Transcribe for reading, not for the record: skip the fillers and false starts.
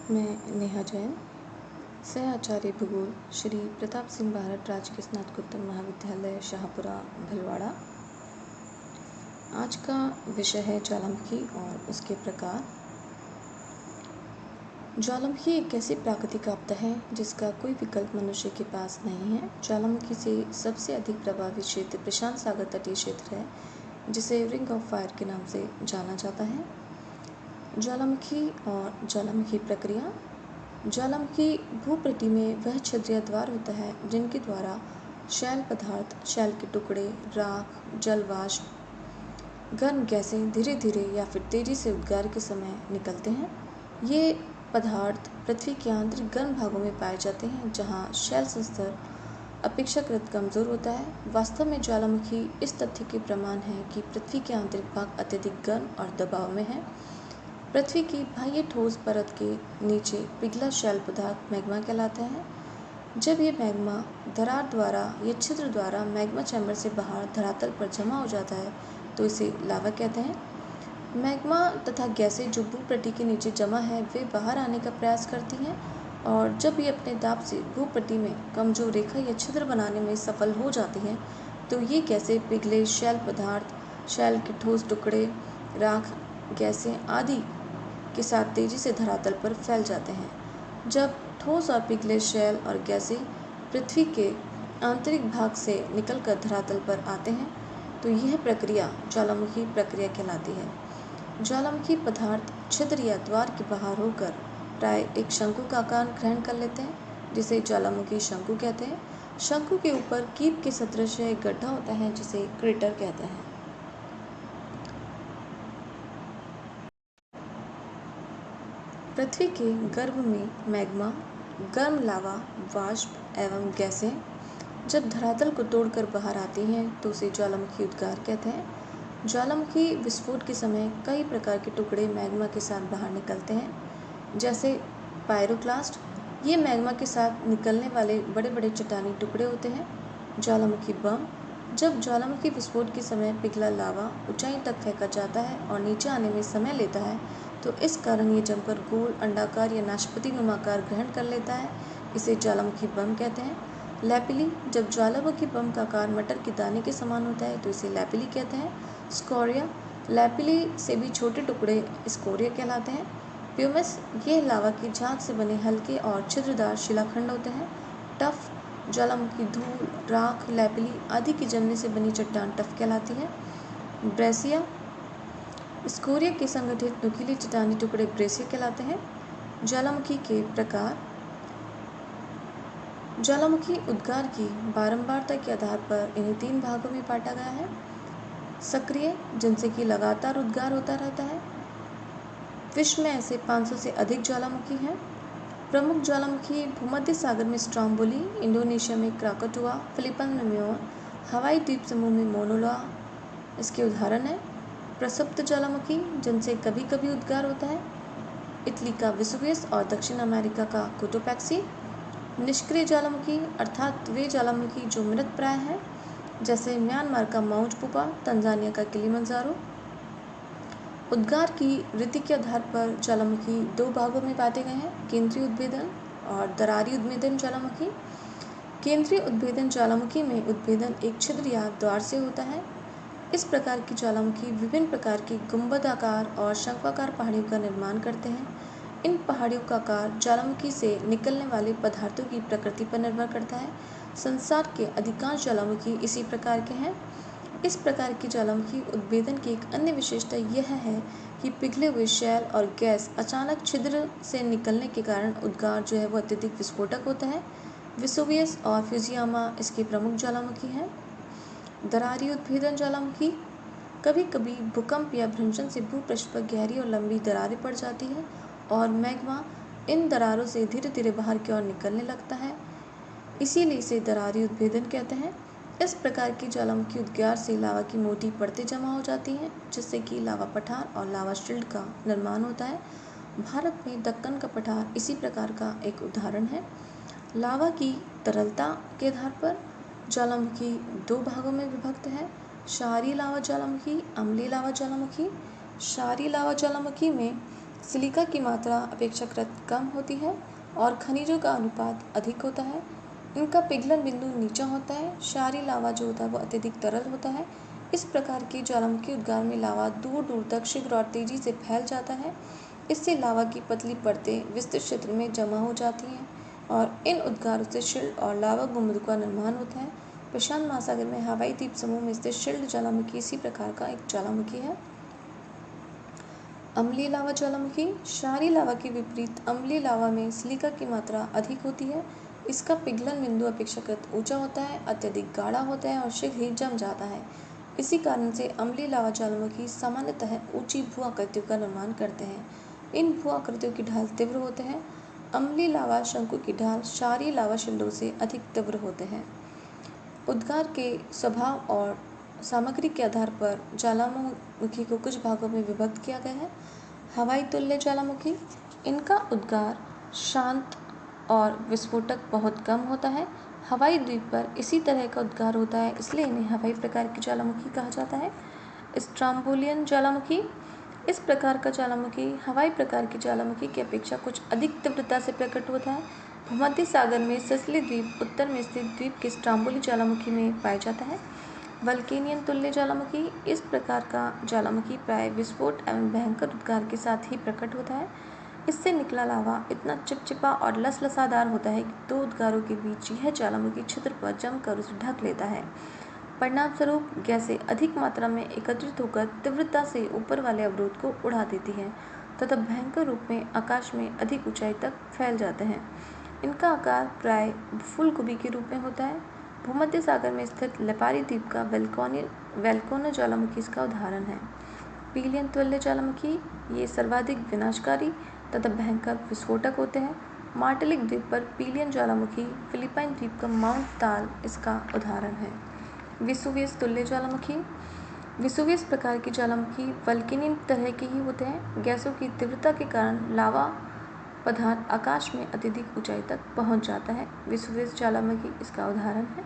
मैं नेहा जैन, सह आचार्य भूगोल, श्री प्रताप सिंह भारत राजकीय स्नातकोत्तर महाविद्यालय शाहपुरा भीलवाड़ा। आज का विषय है ज्वालामुखी और उसके प्रकार। ज्वालामुखी एक ऐसी प्राकृतिक आपदा है जिसका कोई विकल्प मनुष्य के पास नहीं है। ज्वालामुखी से सबसे अधिक प्रभावित क्षेत्र प्रशांत सागर तटीय क्षेत्र है, जिसे रिंग ऑफ फायर के नाम से जाना जाता है। ज्वालामुखी और ज्वालामुखी प्रक्रिया। ज्वालामुखी भूपृथ्वी में वह छिद्र या द्वार होता है जिनके द्वारा शैल पदार्थ, शैल के टुकड़े, राख, जल वाष्प, गर्म गैसें धीरे धीरे या फिर तेजी से उद्गार के समय निकलते हैं। ये पदार्थ पृथ्वी के आंतरिक गर्म भागों में पाए जाते हैं, जहाँ शैल स्तर अपेक्षाकृत कमज़ोर होता है। वास्तव में ज्वालामुखी इस तथ्य के प्रमाण है कि पृथ्वी के आंतरिक भाग अत्यधिक गर्म और दबाव में है। पृथ्वी की बाह्य ठोस परत के नीचे पिघला शैल पदार्थ मैग्मा कहलाता है। जब ये मैग्मा दरार द्वारा या छिद्र द्वारा मैग्मा चैम्बर से बाहर धरातल पर जमा हो जाता है तो इसे लावा कहते हैं। मैग्मा तथा गैसें जो भूपृथ्वी के नीचे जमा है वे बाहर आने का प्रयास करती हैं, और जब ये अपने दाब से भूपृथ्वी में कमजोर रेखा या छिद्र बनाने में सफल हो जाती हैं तो ये गैसें पिघले शैल पदार्थ, शैल के ठोस टुकड़े, राख, गैसें आदि के साथ तेजी से धरातल पर फैल जाते हैं। जब ठोस और पिघले शैल और गैसें पृथ्वी के आंतरिक भाग से निकलकर धरातल पर आते हैं तो यह प्रक्रिया ज्वालामुखी प्रक्रिया कहलाती है। ज्वालामुखी पदार्थ छिद्र या द्वार के बाहर होकर प्राय एक शंकु का आकार ग्रहण कर लेते हैं, जिसे ज्वालामुखी शंकु कहते हैं। शंकु के ऊपर कीप के सदृश एक गड्ढा होता है जिसे क्रेटर कहते हैं। पृथ्वी के गर्भ में मैग्मा, गर्म लावा, वाष्प एवं गैसें जब धरातल को तोड़कर बाहर आती हैं तो उसे ज्वालामुखी उद्गार कहते हैं। ज्वालामुखी विस्फोट के समय कई प्रकार के टुकड़े मैग्मा के साथ बाहर निकलते हैं, जैसे पायरोक्लास्ट। ये मैग्मा के साथ निकलने वाले बड़े बड़े चट्टानी टुकड़े होते हैं। ज्वालामुखी बम। जब ज्वालामुखी विस्फोट के समय पिघला लावा ऊंचाई तक फेंका जाता है और नीचे आने में समय लेता है तो इस कारण ये जमकर गोल, अंडाकार या नाशपाती नुमाकार ग्रहण कर लेता है। इसे ज्वालामुखी बम कहते हैं। लैपिली। जब ज्वालामुखी बम का आकार मटर के दाने के समान होता है तो इसे लैपिली कहते हैं। स्कोरिया। लैपिली से भी छोटे टुकड़े स्कोरिया कहलाते हैं। प्यूमिस। ये लावा की झाग से बने हल्के और छिद्रदार शिलाखंड होते हैं। टफ। ज्वालामुखी धूल, राख, लैपिली आदि की जमने से बनी चट्टान टफ कहलाती है। ब्रेसिया। स्कोरिया के संगठित नुकीले चट्टानी टुकड़े ब्रेसिया कहलाते हैं। ज्वालामुखी के प्रकार। ज्वालामुखी उद्गार की बारंबारता के आधार पर इन्हें 3 भागों में बांटा गया है। सक्रिय, जिनसे कि लगातार उद्गार होता रहता है। विश्व में ऐसे 500 से अधिक ज्वालामुखी हैं। प्रमुख ज्वालामुखी भूमध्य सागर में स्ट्रोम्बोली, इंडोनेशिया में क्राकाटुआ, फिलीपींस में म्योर, हवाई द्वीप समूह में मोनोलोआ इसके उदाहरण हैं। प्रसुप्त ज्वालामुखी, जिनसे कभी कभी उद्गार होता है। इटली का वेसुवियस और दक्षिण अमेरिका का कोटोपैक्सी। निष्क्रिय ज्वालामुखी अर्थात वे ज्वालामुखी जो मृत प्राय हैं, जैसे म्यांमार का माउंट पुपा, तंजानिया का किलिमंजारो। उद्गार की रीति के आधार पर ज्वालामुखी 2 भागों में बांटे गए हैं, केंद्रीय उद्भेदन और दरारी उद्भेदन ज्वालामुखी। केंद्रीय उद्भेदन ज्वालामुखी में उद्भेदन एक छिद्र या द्वार से होता है। इस प्रकार की ज्वालामुखी विभिन्न प्रकार की गुंबदाकार और शंक्वाकार पहाड़ियों का निर्माण करते हैं। इन पहाड़ियों का आकार ज्वालामुखी से निकलने वाले पदार्थों की प्रकृति पर निर्भर करता है। संसार के अधिकांश ज्वालामुखी इसी प्रकार के हैं। इस प्रकार की ज्वालामुखी उद्भेदन की एक अन्य विशेषता यह है कि पिघले हुए शैल और गैस अचानक छिद्र से निकलने के कारण उद्गार जो है वो अत्यधिक विस्फोटक होता है। वेसुवियस और फ्यूजियामा इसके प्रमुख ज्वालामुखी हैं। दरारी उद्भेदन ज्वालामुखी। कभी कभी भूकंप या भ्रंशन से भूपृष्ठ पर गहरी और लंबी दरारें पड़ जाती हैं और मैग्मा इन दरारों से धीरे धीरे बाहर की ओर निकलने लगता है, इसीलिए इसे दरारी उद्भेदन कहते हैं। इस प्रकार की ज्वालामुखी उद्गार से लावा की मोटी परतें जमा हो जाती हैं, जिससे कि लावा पठार और लावा शील्ड का निर्माण होता है। भारत में दक्कन का पठार इसी प्रकार का एक उदाहरण है। लावा की तरलता के आधार पर ज्वालामुखी 2 भागों में विभक्त है। क्षारीय लावा ज्वालामुखी, अम्लीय लावा ज्वालामुखी। क्षारीय लावा ज्वालामुखी में सिलिका की मात्रा अपेक्षाकृत कम होती है और खनिजों का अनुपात अधिक होता है। इनका पिघलन बिंदु नीचा होता है। क्षारीय लावा जो होता है वो अत्यधिक तरल होता है। इस प्रकार की ज्वालामुखी उद्गार में लावा दूर दूर तक शीघ्र और तेजी से फैल जाता है। इससे लावा की पतली परतें विस्तृत क्षेत्र में जमा हो जाती हैं और इन उद्गारों से शिल्ड और लावा गुंबद का निर्माण होता है। प्रशांत महासागर में हवाई द्वीप समूह में स्थित शिल्ड ज्वालामुखी इसी प्रकार का एक ज्वालामुखी है। अम्लीय लावा ज्वालामुखी। क्षारीय लावा के विपरीत अम्लीय लावा में सिलिका की मात्रा अधिक होती है। इसका पिघलन बिंदु अपेक्षाकृत ऊंचा होता है, अत्यधिक गाढ़ा होता है और शीघ्र ही जम जाता है। इसी कारण से अम्लीय लावा ज्वालामुखी सामान्यतः ऊंची भू आकृतियों का निर्माण करते हैं। इन भू आकृतियों की ढाल तीव्र होते हैं। अम्लीय लावा शंकु की ढाल क्षारीय लावा शिल्डों से अधिक तीव्र होते हैं। उद्गार के स्वभाव और सामग्री के आधार पर ज्वालामुखी को कुछ भागों में विभक्त किया गया है। हवाई तुल्य ज्वालामुखी। इनका उद्गार शांत और विस्फोटक बहुत कम होता है। हवाई द्वीप पर इसी तरह का उद्गार होता है, इसलिए इन्हें हवाई प्रकार की ज्वालामुखी कहा जाता है। स्ट्रोम्बोलियन ज्वालामुखी। इस प्रकार का ज्वालामुखी हवाई प्रकार की ज्वालामुखी की अपेक्षा कुछ अधिक तीव्रता से प्रकट होता है। भूमध्य सागर में सिसिली द्वीप उत्तर में स्थित द्वीप के स्ट्रोम्बोली ज्वालामुखी में पाया जाता है। वल्केनियन तुल्य ज्वालामुखी। इस प्रकार का ज्वालामुखी प्राय विस्फोट एवं भयंकर उद्गार के साथ ही प्रकट होता है। इससे निकला लावा इतना चिपचिपा और लसलसादार होता है कि दो उद्गारों के बीच यह ज्वालामुखी छिद्र पर जमकर उसे ढक लेता है। परिणाम स्वरूप गैसें अधिक मात्रा में एकत्रित होकर तीव्रता से ऊपर वाले अवरोध को उड़ा देती हैं तथा भयंकर रूप में आकाश में अधिक ऊंचाई तक फैल जाते हैं। इनका आकार प्राय फूलगोभी के रूप में होता है। भूमध्य सागर में स्थित लेपारी द्वीप का वेल्कोना ज्वालामुखी इसका उदाहरण है। पीलियन तुल्य ज्वालामुखी। ये सर्वाधिक विनाशकारी तथा भयंकर विस्फोटक होते हैं। मार्टलिक द्वीप पर पीलियन ज्वालामुखी, फिलीपाइन द्वीप का माउंट ताल इसका उदाहरण है। विसुवियस तुल्य ज्वालामुखी। विसुवियस प्रकार की ज्वालामुखी वल्केनियन तरह के ही होते हैं। गैसों की तीव्रता के कारण लावा पदार्थ आकाश में अत्यधिक ऊंचाई तक पहुंच जाता है। विसुवियस ज्वालामुखी इसका उदाहरण है।